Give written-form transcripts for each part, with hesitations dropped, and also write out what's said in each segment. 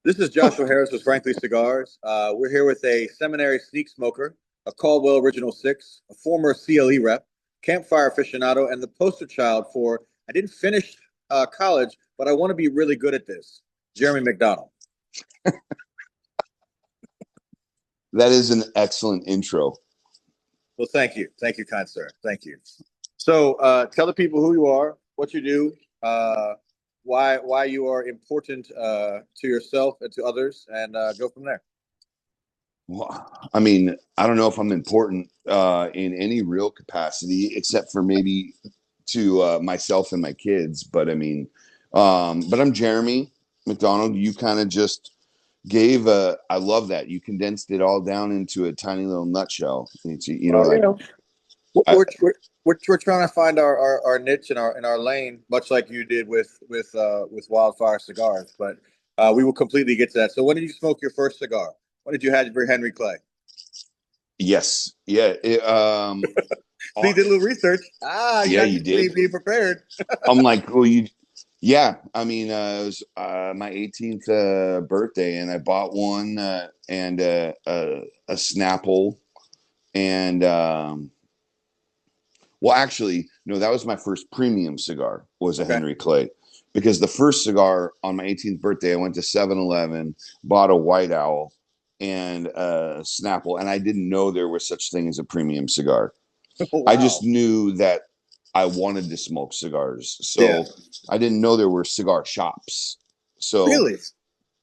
This is Joshua Harris with Frankly Cigars. We're here with a seminary sneak smoker, a Caldwell Original Six, a former CLE rep, campfire aficionado, and the poster child for I didn't finish college, but I want to be really good at this. Jeremy McDonald. That is an excellent intro. Well, thank you. Thank you, kind sir. Thank you. So tell the people who you are, what you do, why you are important to yourself and to others, and go from there. Well, I mean, I don't know if I'm important in any real capacity, except for maybe to myself and my kids. But I mean, but I'm Jeremy McDonald. You kind of just gave I love that. You condensed it all down into a tiny little nutshell. It's, we're trying to find our niche in our lane, much like you did with Wildfire Cigars. But we will completely get to that. So when did you smoke your first cigar? When did you have your Henry Clay? Yes. Yeah. So you did a little research. Yeah, you did. Be prepared. I'm like, well, yeah. I mean, it was my 18th birthday, and I bought one and a Snapple, and well, actually, no, that was my first premium cigar. Was a Henry Clay, because the first cigar on my 18th birthday, I went to 7-Eleven, bought a White Owl and a Snapple, and I didn't know there was such thing as a premium cigar. Oh, wow. I just knew that I wanted to smoke cigars, so I didn't know there were cigar shops. So really,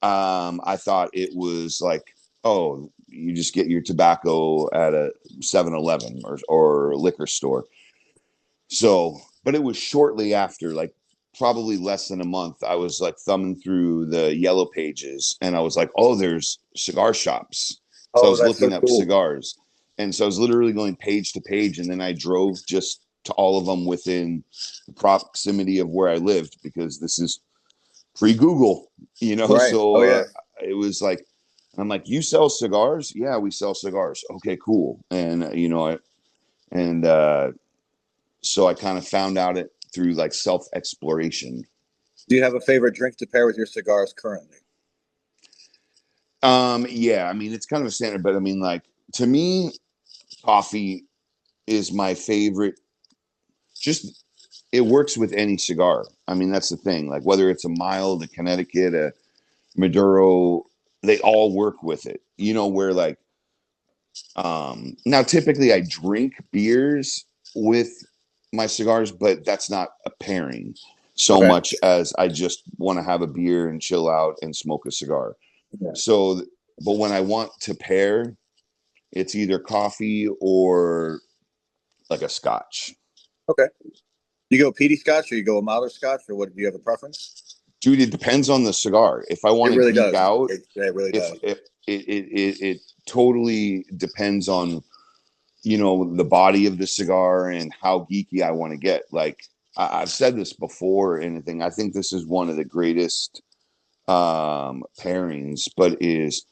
I thought it was like, oh, you just get your tobacco at a 7-Eleven or liquor store. So, but it was shortly after, like probably less than a month, I was like thumbing through the yellow pages, and I was like, oh, there's cigar shops. So I was looking up cigars. And so I was literally going page to page, and then I drove just to all of them within the proximity of where I lived, because this is pre-Google, Right. So it was like, I'm like, you sell cigars? Yeah, we sell cigars. Okay, cool. And, so I kind of found out it through like self-exploration. Do you have a favorite drink to pair with your cigars currently? Yeah, I mean, it's kind of a standard, but I mean, like, to me, coffee is my favorite. Just, it works with any cigar. I mean, that's the thing. Like, whether it's a mild, a Connecticut, a Maduro, they all work with it. Where like, now typically I drink beers with my cigars, but that's not a pairing so much as I just want to have a beer and chill out and smoke a cigar. Yeah. So, but when I want to pair, it's either coffee or like a scotch. Okay. You go peaty scotch, or you go a milder scotch, or what? Do you have a preference? Dude, it depends on the cigar. If I want to geek out, it really does. It totally depends on, the body of the cigar and how geeky I want to get. Like, I've said this before, anything. I think this is one of the greatest pairings, but is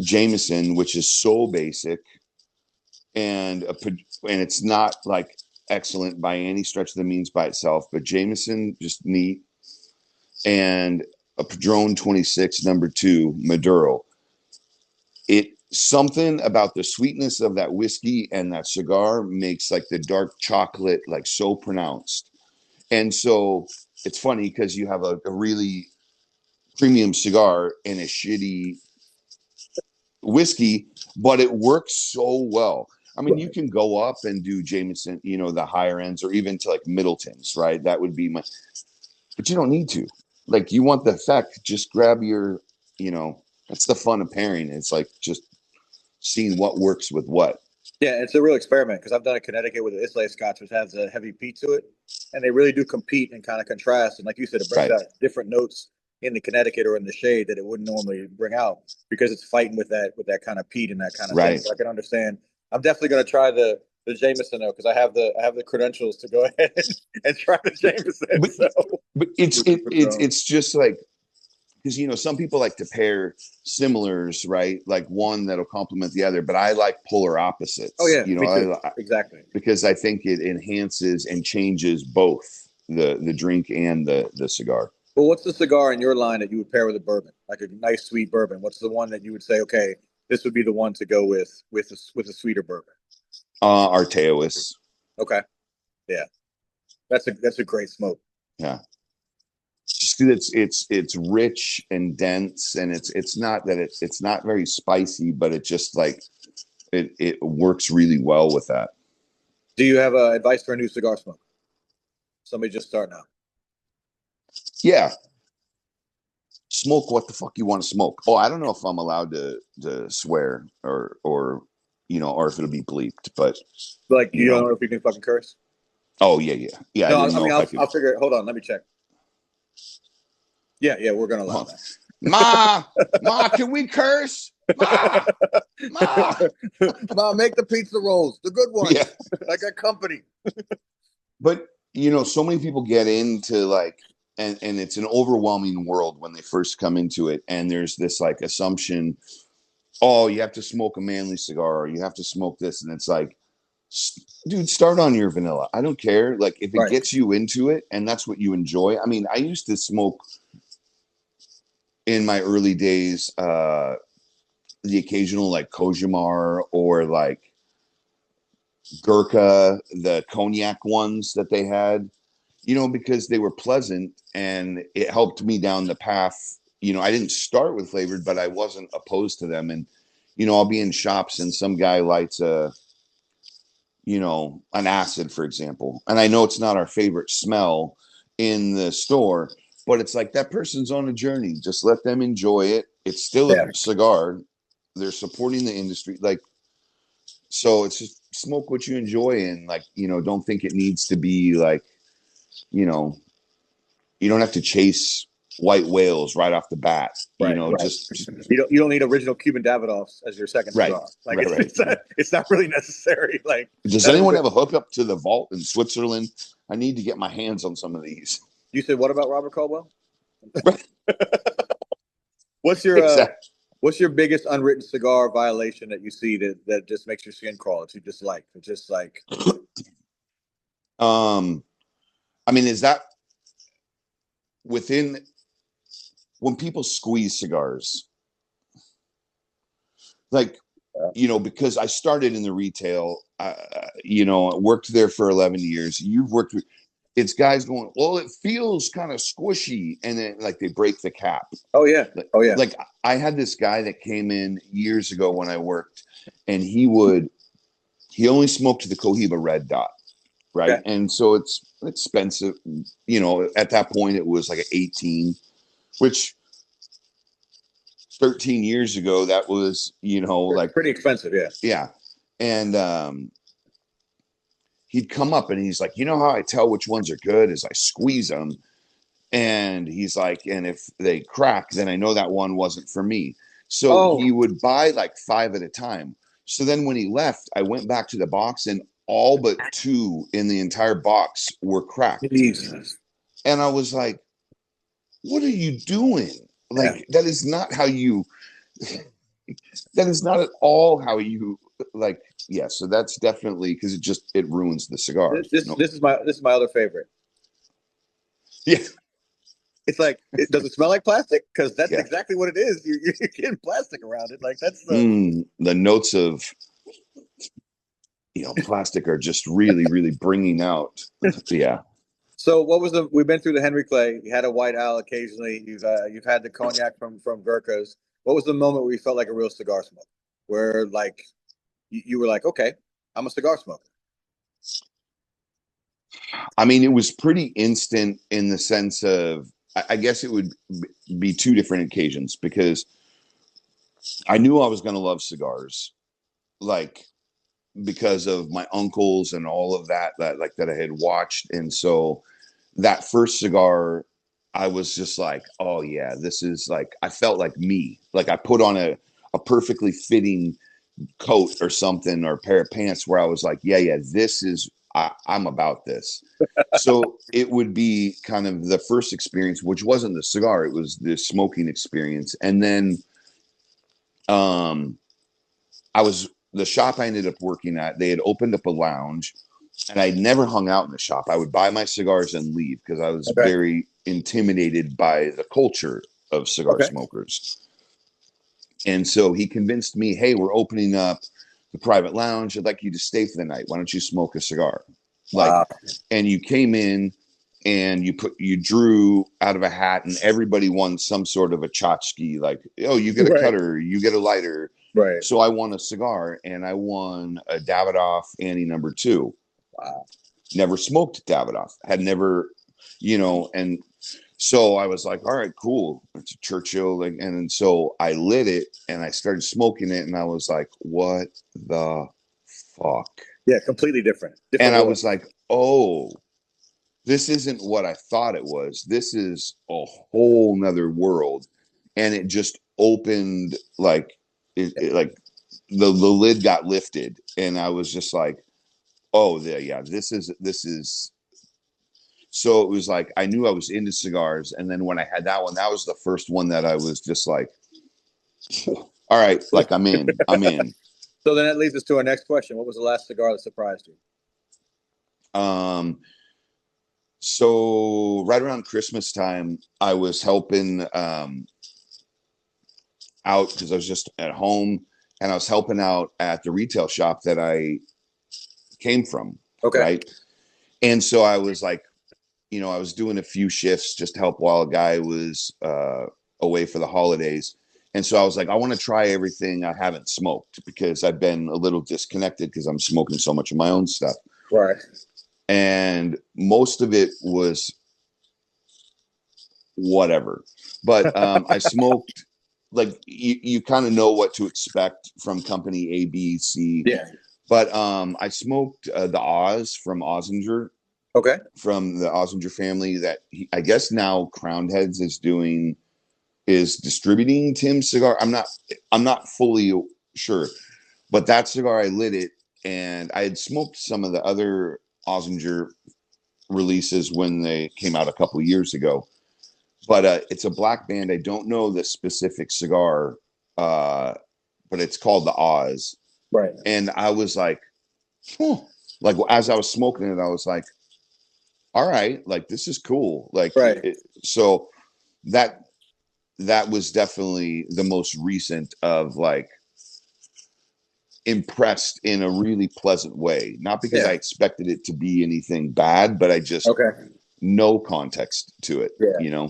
Jameson, which is so basic, and it's not like excellent by any stretch of the means by itself, but Jameson, just neat, and a Padron 26 number 2 Maduro. Something about the sweetness of that whiskey and that cigar makes like the dark chocolate like so pronounced. And so it's funny because you have a really premium cigar and a shitty whiskey, but it works so well. I mean, you can go up and do Jameson, the higher ends, or even to like Middletons, right? That would be but you don't need to. Like, you want the effect, just grab your, that's the fun of pairing. It's like just seeing what works with what. Yeah, it's a real experiment, because I've done a Connecticut with an Islay Scotch, which has a heavy peat to it, and they really do compete and kind of contrast. And like you said, it brings out different notes in the Connecticut or in the shade that it wouldn't normally bring out, because it's fighting with that kind of peat and that kind of thing. So I can understand. I'm definitely going to try the Jameson though, because I have the credentials to go ahead and try the Jameson. But it's just like, because some people like to pair similars, right? Like one that'll complement the other, but I like polar opposites. Oh yeah, me too. Exactly. Because I think it enhances and changes both the drink and the cigar. Well, what's the cigar in your line that you would pair with a bourbon, like a nice sweet bourbon? What's the one that you would say, okay, this would be the one to go with a sweeter bourbon? Arteois. Okay, yeah, that's a great smoke. Yeah. Just 'cause it's rich and dense, and it's not that it's not very spicy, but it just like it works really well with that. Do you have advice for a new cigar smoker? Somebody just starting out. Yeah. Smoke what the fuck you want to smoke. Oh, I don't know if I'm allowed to swear or or if it'll be bleeped, but Like, you don't know if you can fucking curse? Oh yeah. I No, didn't I know mean, if I could. I'll figure it. Hold on, let me check. Yeah, we're gonna allow that. Ma, can we curse? Ma, Ma, make the pizza rolls, the good ones. Yeah. I got company. But so many people get into like, and it's an overwhelming world when they first come into it, and there's this like assumption, oh, you have to smoke a manly cigar, or you have to smoke this, and it's like, dude, start on your vanilla. I don't care. Like, if it gets you into it and that's what you enjoy. I mean, I used to smoke in my early days the occasional like Kojimar or like Gurkha, the cognac ones that they had, because they were pleasant and it helped me down the path. I didn't start with flavored, but I wasn't opposed to them. And I'll be in shops and some guy lights an acid, for example, and I know it's not our favorite smell in the store, but it's like that person's on a journey. Just let them enjoy it. It's still a cigar. They're supporting the industry. Like, so it's just smoke what you enjoy, and like, don't think it needs to be like, you don't have to chase white whales right off the bat. Just you don't need original Cuban Davidoffs as your second cigar. Like, it's not really necessary. Like, does anyone have a hookup to the vault in Switzerland? I need to get my hands on some of these. You said, what about Robert Caldwell? What's your biggest unwritten cigar violation that you see that just makes your skin crawl? That you dislike? Just like, I mean, is that within when people squeeze cigars? Like, because I started in the retail, worked there for 11 years. You've worked with, it's guys going, well, it feels kind of squishy. And then like they break the cap. Oh yeah. Like I had this guy that came in years ago when I worked, and he only smoked the Cohiba Red Dot. Right. Okay. And so it's expensive. At that point it was like an 18, which 13 years ago, that was, like pretty expensive. Yeah. Yeah. And, he'd come up and he's like, how I tell which ones are good is I squeeze them. And he's like, and if they crack, then I know that one wasn't for me. So he would buy like 5 at a time. So then when he left, I went back to the box and all but 2 in the entire box were cracked. Jesus. And I was like, what are you doing? Like, that is not how you, that is not at all how you like. Yeah. So that's definitely, because it ruins the cigar. This is my other favorite. Yeah. It's like, does it smell like plastic? Because that's exactly what it is. You're getting plastic around it. Like, that's the notes of, plastic are just really, really bringing out. Yeah. So we've been through the Henry Clay. You had a White Owl occasionally. You've had the cognac from Gurkhas. What was the moment where you felt like a real cigar smoker? Where like you were like, okay, I'm a cigar smoker. I mean, it was pretty instant in the sense of, I guess it would be 2 different occasions, because I knew I was going to love cigars, like, because of my uncles and all of that I had watched. And so that first cigar, I was just like, oh yeah, this is like, I felt like me. Like I put on a perfectly fitting coat or something, or a pair of pants, where I was like, yeah, this is, I'm about this. So it would be kind of the first experience, which wasn't the cigar, it was the smoking experience. And then the shop I ended up working at, they had opened up a lounge, and I'd never hung out in the shop. I would buy my cigars and leave, because I was very intimidated by the culture of cigar smokers. And so he convinced me, hey, we're opening up the private lounge. I'd like you to stay for the night. Why don't you smoke a cigar? Wow. And you came in and you drew out of a hat, and everybody won some sort of a tchotchke, like, oh, you get a cutter, you get a lighter. Right. So I won a cigar, and I won a Davidoff Annie No. 2. Wow. Never smoked Davidoff, had never, and so I was like, all right, cool. It's a Churchill. And so I lit it and I started smoking it, and I was like, what the fuck? Yeah, completely different. And I was like, oh, this isn't what I thought it was. This is a whole nother world. And it just opened, like, like the lid got lifted. And I was just like, oh, yeah, this is. So it was like, I knew I was into cigars. And then when I had that one, that was the first one that I was just like, all right, like I'm in. So then that leads us to our next question. What was the last cigar that surprised you? So right around Christmas time, I was helping out because I was just at home, and I was helping out at the retail shop that I came from. Okay. Right. And so I was like, I was doing a few shifts just to help while a guy was away for the holidays. And so I was like, I want to try everything I haven't smoked, because I've been a little disconnected because I'm smoking so much of my own stuff. Right. And most of it was whatever. But I smoked, like, you kind of know what to expect from company A, B, C. Yeah. But I smoked the Oz from Ozinger. Okay. From the Ozinger family that I guess now Crowned Heads is distributing Tim's cigar. I'm not fully sure, but that cigar, I lit it, and I had smoked some of the other Ozinger releases when they came out a couple of years ago. But it's a black band. I don't know the specific cigar, but it's called the Oz. Right. And I was like, like as I was smoking it, I was like, all right, like, this is cool. Like, right. So that was definitely the most recent of, like, impressed in a really pleasant way. Not because I expected it to be anything bad, but I just no context to it, Do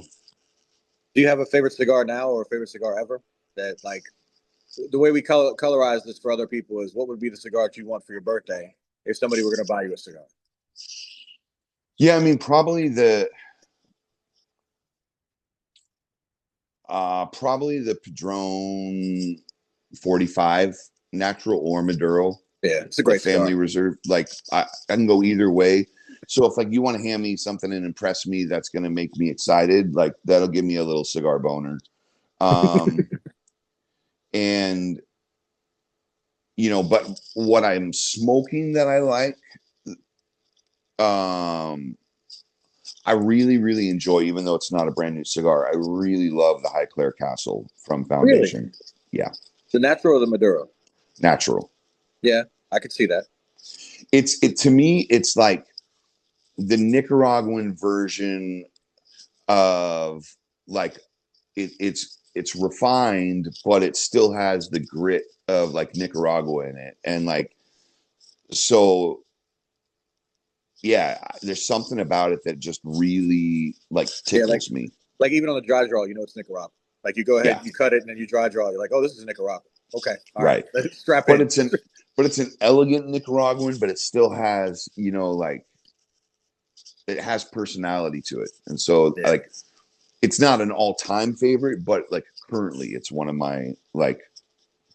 you have a favorite cigar now or a favorite cigar ever? That, like, the way we colorize this for other people is, what would be the cigar that you want for your birthday if somebody were going to buy you a cigar? Yeah, I mean, probably the Padron 45, natural or Maduro. Yeah, it's a great Family cigar. Reserve. Like, I can go either way. So if, like, you want to hand me something and impress me that's going to make me excited, like, that'll give me a little cigar boner. And but what I'm smoking that I like, I really, really enjoy, even though it's not a brand new cigar, I really love the High Claire Castle from Foundation. Really? Yeah. The natural or the Maduro? Natural. Yeah, I could see that. To me, it's like the Nicaraguan version of, like, it's refined, but it still has the grit of, like, Nicaragua in it. And, like, so yeah, there's something about it that just really, like, tickles me. Like, even on the dry draw, it's Nicaragua. Like, you go ahead, you cut it, and then you dry draw. You're like, oh, this is Nicaragua. Okay, all right. Let's strap but in. It's an elegant Nicaraguan, but it still has, like, it has personality to it. And so, like, it's not an all-time favorite, but, like, currently it's one of my, like,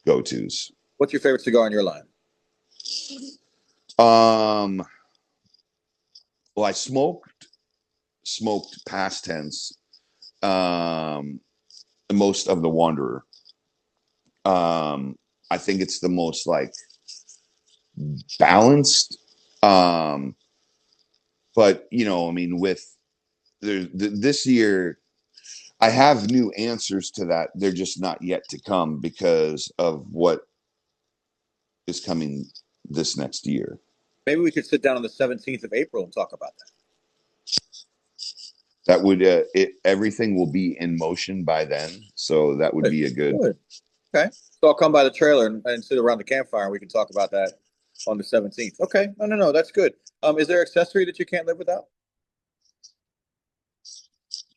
go-tos. What's your favorite cigar in your line? Well, I smoked past tense, most of the Wanderer. I think it's the most, like, balanced. But I mean, with this year, I have new answers to that. They're just not yet to come because of what is coming this next year. Maybe we could sit down on the 17th of April and talk about that. that would everything will be in motion by then, so that would be a good. Good. Okay, so I'll come by the trailer and sit around the campfire, and we can talk about that on the 17th. Okay, no, that's good. Is there accessory that you can't live without?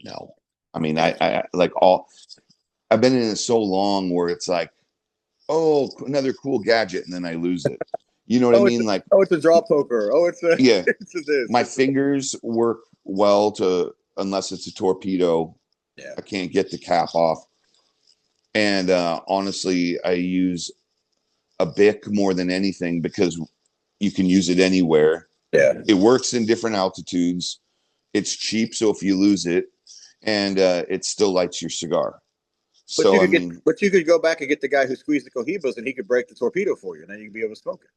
No, I mean, I like all. I've been in it so long where it's like, oh, another cool gadget, and then I lose it. You know what I mean? Like, it's a draw poker. Oh, it's a yeah. it's a this. My fingers work well to unless it's a torpedo. Yeah. I can't get the cap off. And honestly, I use a Bic more than anything because you can use it anywhere. Yeah. It works in different altitudes. It's cheap, so if you lose it, and it still lights your cigar. But So you could go back and get the guy who squeezed the cohibas, and he could break the torpedo for you, and then you could be able to smoke it.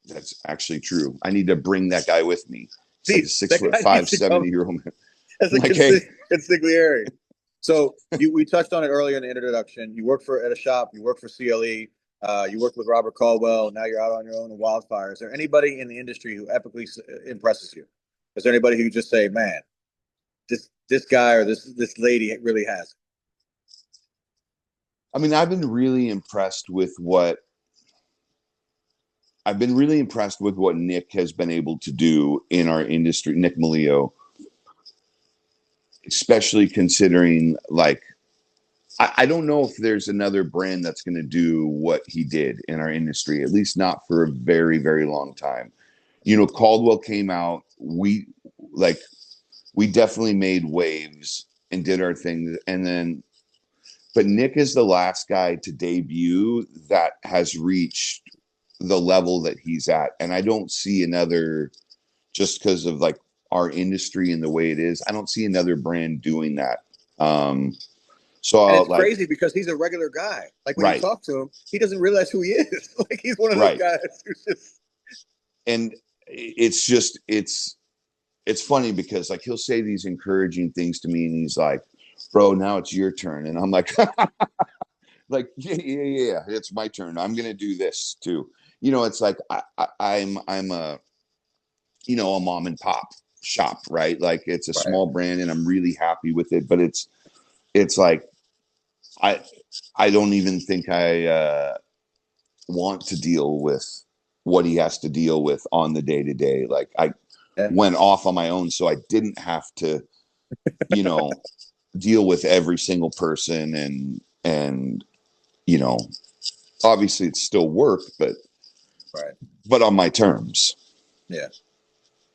that's actually true. I need to bring that guy with me. It's See, like a 6'5", 70-year-old man. As a consigliere. So we touched on it earlier in the introduction. You work at a shop. You work for CLE. You worked with Robert Caldwell. Now you're out on your own in Wildfire. Is there anybody in the industry who epically impresses you? Is there anybody who just say, man, this guy or this lady really has it? I mean, I've been really impressed with what Nick has been able to do in our industry, Nick Malio, especially considering, like, I don't know if there's another brand that's going to do what he did in our industry, at least not for a very, very long time. You know, Caldwell came out, we definitely made waves and did our thing. But Nick is the last guy to debut that has reached the level that he's at. And I don't see another, just because of like our industry and the way it is, I don't see another brand doing that. So and it's crazy because he's a regular guy. Like when you talk to him, he doesn't realize who he is. Like he's one of those guys who's just. And it's funny because like he'll say these encouraging things to me, and he's like, "Bro, now it's your turn," and I'm like, "Like yeah, it's my turn. I'm gonna do this too." You know, it's like I'm a a mom and pop shop, right? Like it's a small brand, and I'm really happy with it. But it's like I don't even think I want to deal with what he has to deal with on the day to day. Like I went off on my own, so I didn't have to, deal with every single person and obviously it's still work, but on my terms. Yeah.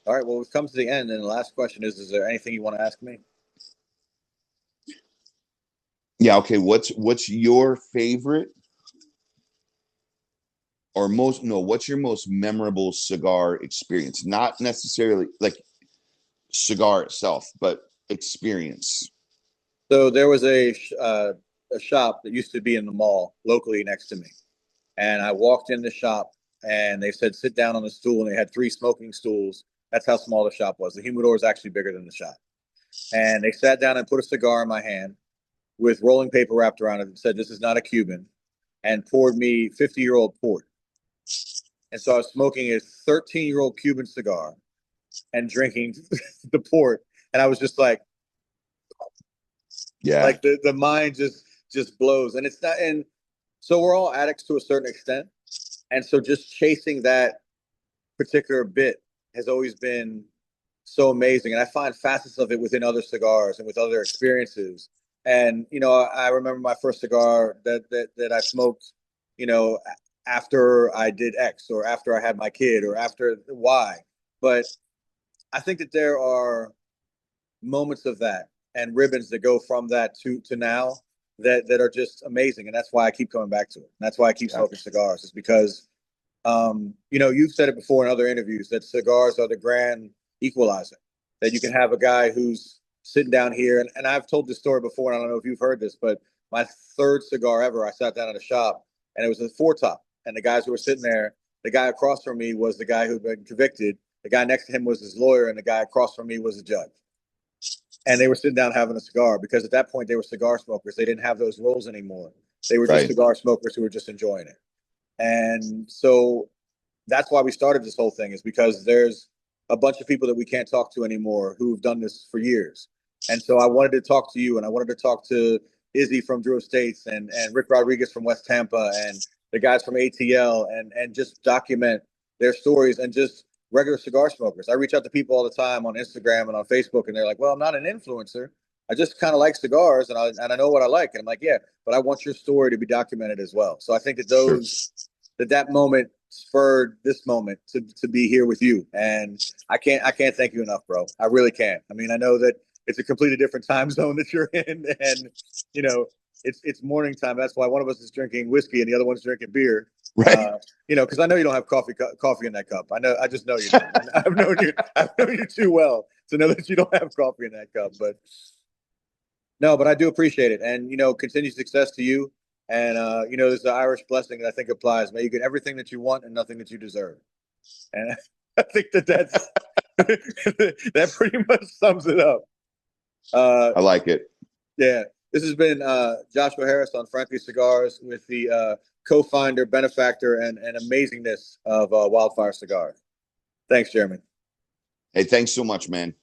All right. Well, we've come to the end, and the last question is there anything you want to ask me? Yeah. Okay. What's your favorite or what's your most memorable cigar experience? Not necessarily like cigar itself, but experience. So there was a shop that used to be in the mall locally next to me. And I walked in the shop and they said, sit down on the stool. And they had 3 smoking stools. That's how small the shop was. The humidor is actually bigger than the shop. And they sat down and put a cigar in my hand with rolling paper wrapped around it and said, this is not a Cuban, and poured me 50-year-old port. And so I was smoking a 13-year-old Cuban cigar and drinking the port. And I was just like, yeah, like the mind just blows. And it's not, and so we're all addicts to a certain extent. And so just chasing that particular bit has always been so amazing. And I find facets of it within other cigars and with other experiences. And, I remember my first cigar that I smoked, after I did X or after I had my kid or after Y. But I think that there are moments of that and ribbons that go from that to now that are just amazing. And that's why I keep coming back to it. And that's why I keep smoking cigars, is because, you've said it before in other interviews that cigars are the grand equalizer, that you can have a guy who's sitting down here. And I've told this story before, and I don't know if you've heard this, but my 3rd cigar ever, I sat down at a shop and it was a 4-top. And the guys who were sitting there, the guy across from me was the guy who'd been convicted. The guy next to him was his lawyer, and the guy across from me was a judge. And they were sitting down having a cigar because at that point they were cigar smokers. They didn't have those rolls anymore. They were just cigar smokers who were just enjoying it. And so that's why we started this whole thing, is because there's a bunch of people that we can't talk to anymore who've done this for years. And so I wanted to talk to you, and I wanted to talk to Izzy from Drew Estates and Rick Rodriguez from West Tampa and the guys from ATL and just document their stories and just regular cigar smokers. I reach out to people all the time on Instagram and on Facebook, and they're like, well, I'm not an influencer. I just kind of like cigars and I know what I like. And I'm like, yeah, but I want your story to be documented as well. So I think that that moment spurred this moment to be here with you. And I can't thank you enough, bro. I really can't. I mean, I know that it's a completely different time zone that you're in, and you know, it's morning time. That's why one of us is drinking whiskey and the other one's drinking beer. Right. You know, because I know you don't have coffee in that cup. I just know you don't. I've known you too well to know that you don't have coffee in that cup. But no, but I do appreciate it, and you know, continued success to you. And you know, there's the Irish blessing that I think applies. May you get everything that you want and nothing that you deserve. And I think that's that pretty much sums it up. I like it. Yeah, this has been Joshua Harris on Frankly Cigars with the co-founder, benefactor, and amazingness of Wildfire Cigars. Thanks, Jeremy. Hey, thanks so much, man.